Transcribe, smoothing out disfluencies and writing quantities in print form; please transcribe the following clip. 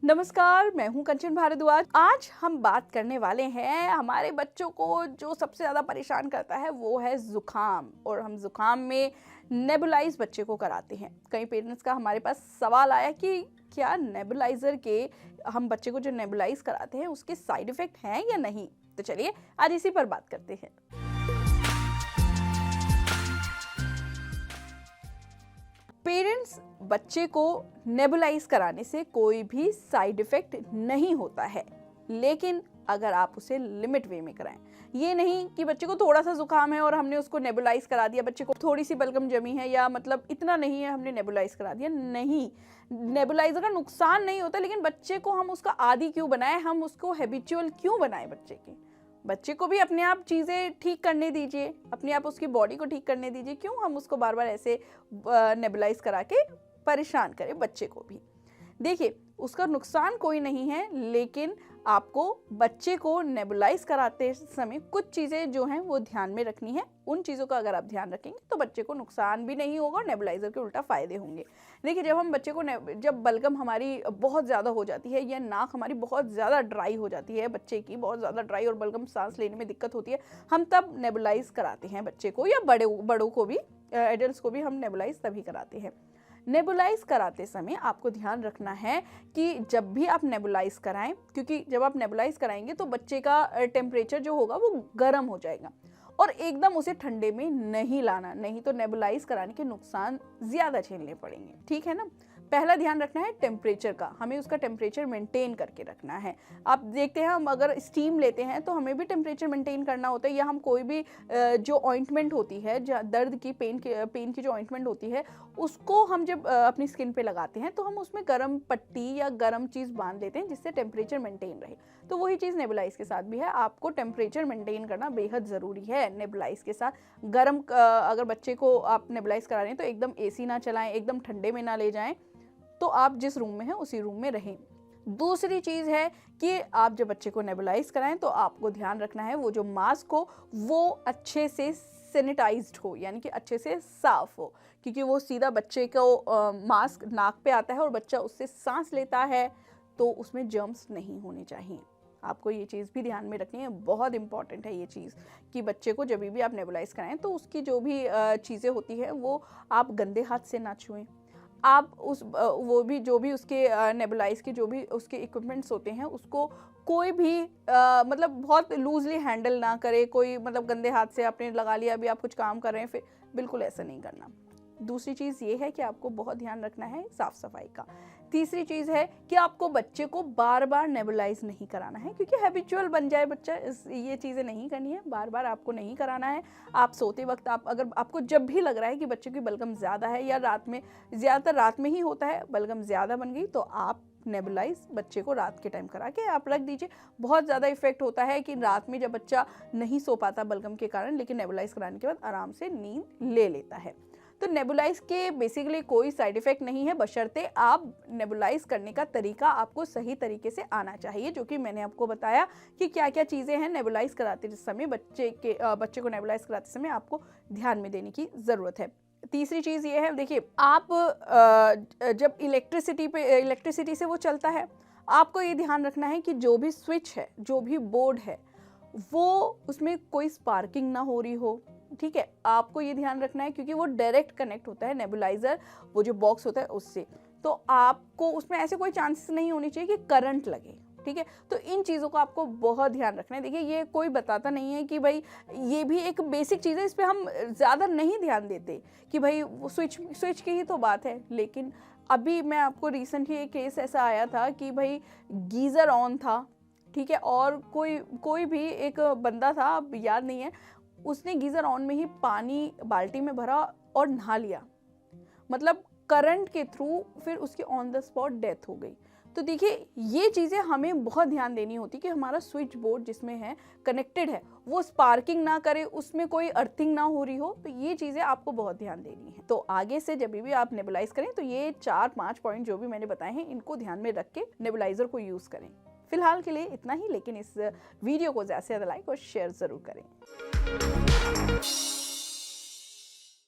नमस्कार, मैं हूं कंचन भारद्वाज। आज हम बात करने वाले हैं हमारे बच्चों को जो सबसे ज़्यादा परेशान करता है वो है ज़ुकाम। और हम ज़ुकाम में नेबुलाइज बच्चे को कराते हैं। कई पेरेंट्स का हमारे पास सवाल आया कि क्या नेबुलाइज़र के हम बच्चे को जो नेबुलाइज कराते हैं उसके साइड इफ़ेक्ट हैं या नहीं। तो चलिए आज इसी पर बात करते हैं। पेरेंट्स बच्चे को नेबुलाइज कराने से कोई भी साइड इफेक्ट नहीं होता है, लेकिन अगर आप उसे लिमिट वे में कराएं। ये नहीं कि बच्चे को थोड़ा सा जुकाम है और हमने उसको नेबुलाइज करा दिया, बच्चे को थोड़ी सी बलगम जमी है या मतलब इतना नहीं है हमने नेबुलाइज करा दिया। नहीं, नेबुलाइजर का नुकसान नहीं होता, लेकिन बच्चे को हम उसका आदी क्यों बनाएं, हम उसको हैबिचुअल क्यों बनाएं। बच्चे को भी अपने आप चीज़ें ठीक करने दीजिए, अपने आप उसकी बॉडी को ठीक करने दीजिए। क्यों हम उसको बार बार ऐसे नेबुलाइज करा के परेशान करें बच्चे को भी। देखिए, उसका नुकसान कोई नहीं है, लेकिन आपको बच्चे को नेबुलाइज कराते समय कुछ चीज़ें जो हैं वो ध्यान में रखनी है। उन चीज़ों का अगर आप ध्यान रखेंगे तो बच्चे को नुकसान भी नहीं होगा और नेबुलाइजर के उल्टा फ़ायदे होंगे। देखिए, जब हम बच्चे को जब बलगम हमारी बहुत ज़्यादा हो जाती है या नाक हमारी बहुत ज़्यादा ड्राई हो जाती है, बच्चे की बहुत ज़्यादा ड्राई और बलगम सांस लेने में दिक्कत होती है, हम तब नेबुलाइज कराते हैं बच्चे को, या बड़ों को भी, एडल्ट को भी हम नेबुलाइज तभी कराते हैं। नेबुलाइज कराते समय आपको ध्यान रखना है कि जब भी आप नेबुलाइज कराएं, क्योंकि जब आप नेबुलाइज कराएंगे तो बच्चे का टेम्परेचर जो होगा वो गर्म हो जाएगा, और एकदम उसे ठंडे में नहीं लाना, नहीं तो नेबुलाइज कराने के नुकसान ज़्यादा झेलने पड़ेंगे। ठीक है ना। पहला ध्यान रखना है टेम्परेचर का, हमें उसका टेम्परेचर मेंटेन करके रखना है। आप देखते हैं, हम अगर स्टीम लेते हैं तो हमें भी टेम्परेचर मेंटेन करना होता है, या हम कोई भी जो ऑइंटमेंट होती है, दर्द की पेन की जो ऑइंटमेंट होती है, उसको हम जब अपनी स्किन पे लगाते हैं तो हम उसमें गर्म पट्टी या गर्म चीज़ बांध देते हैं जिससे टेम्परेचर मेंटेन रहे। तो वही चीज़ नेबुलाइज के साथ भी है, आपको टेम्परेचर मेंटेन करना बेहद ज़रूरी है। नेबुलाइज के साथ गर्म, अगर बच्चे को आप नेबुलाइज करा रहे हैं तो एकदम AC ना चलाएं, एकदम ठंडे में ना ले जाएं, तो आप जिस रूम में हैं उसी रूम में रहें। दूसरी चीज़ है कि आप जब बच्चे को नेबुलाइज कराएं तो आपको ध्यान रखना है वो जो मास्क हो वो अच्छे से सैनिटाइज्ड हो, यानी कि अच्छे से साफ हो, क्योंकि वो सीधा बच्चे को मास्क नाक पे आता है और बच्चा उससे सांस लेता है, तो उसमें जर्म्स नहीं होने चाहिए। आपको ये चीज़ भी ध्यान में रखनी है, बहुत इंपॉर्टेंट है ये चीज़ कि बच्चे को जब भी आप नेबुलाइज कराएं तो उसकी जो भी चीज़ें होती है वो आप गंदे हाथ से ना छुएं। आप वो भी जो भी उसके नेबुलाइज के जो भी उसके इक्विपमेंट्स होते हैं उसको कोई भी मतलब बहुत लूजली हैंडल ना करे। कोई मतलब गंदे हाथ से आपने लगा लिया, अभी आप कुछ काम कर रहे हैं, फिर बिल्कुल ऐसा नहीं करना। दूसरी चीज़ ये है कि आपको बहुत ध्यान रखना है साफ़ सफाई का। तीसरी चीज़ है कि आपको बच्चे को बार बार नेबुलाइज नहीं कराना है, क्योंकि हैबिचुअल बन जाए बच्चा, ये चीज़ें नहीं करनी है, बार बार आपको नहीं कराना है। आप सोते वक्त अगर आपको जब भी लग रहा है कि बच्चे की बलगम ज़्यादा है, या रात में, ज़्यादातर रात में ही होता है, बलगम ज़्यादा बन गई, तो आप नेबुलाइज बच्चे को रात के टाइम करा के आप रख दीजिए। बहुत ज़्यादा इफेक्ट होता है कि रात में जब बच्चा नहीं सो पाता बलगम के कारण, लेकिन नेबुलाइज कराने के बाद आराम से नींद ले लेता है। तो नेबुलाइज के बेसिकली कोई साइड इफेक्ट नहीं है, बशर्ते आप नेबुलाइज करने का तरीका आपको सही तरीके से आना चाहिए, जो कि मैंने आपको बताया कि क्या क्या चीज़ें हैं नेबुलाइज कराते समय बच्चे को नेबुलाइज कराते समय आपको ध्यान में देने की ज़रूरत है। तीसरी चीज़ ये है, देखिए, आप जब इलेक्ट्रिसिटी से वो चलता है, आपको ये ध्यान रखना है कि जो भी स्विच है, जो भी बोर्ड है, वो उसमें कोई स्पार्किंग ना हो रही हो। ठीक है, आपको ये ध्यान रखना है, क्योंकि वो डायरेक्ट कनेक्ट होता है नेबुलाइजर, वो जो बॉक्स होता है उससे, तो आपको उसमें ऐसे कोई चांसेस नहीं होने चाहिए कि करंट लगे। ठीक है, तो इन चीज़ों का आपको बहुत ध्यान रखना है। देखिए, ये कोई बताता नहीं है कि भाई ये भी एक बेसिक चीज़ है, इस पर हम ज़्यादा नहीं ध्यान देते कि भाई वो स्विच की ही तो बात है। लेकिन अभी मैं आपको रिसेंटली एक केस ऐसा आया था कि भाई गीज़र ऑन था, ठीक है, और कोई भी एक बंदा था, अब याद नहीं है, उसने गीज़र ऑन में ही पानी बाल्टी में भरा और नहा लिया, मतलब करंट के थ्रू, फिर उसकी ऑन द स्पॉट डेथ हो गई। तो देखिए, ये चीज़ें हमें बहुत ध्यान देनी होती कि हमारा स्विच बोर्ड जिसमें है कनेक्टेड है वो स्पार्किंग ना करे, उसमें कोई अर्थिंग ना हो रही हो। तो ये चीज़ें आपको बहुत ध्यान देनी है। तो आगे से जब भी आप नेबुलाइज करें तो ये 4-5 पॉइंट जो भी मैंने बताए हैं, इनको ध्यान में रख के नेबुलाइजर को यूज़ करें। फिलहाल के लिए इतना ही, लेकिन इस वीडियो को ज़्यादा से ज़्यादा लाइक और शेयर ज़रूर करें।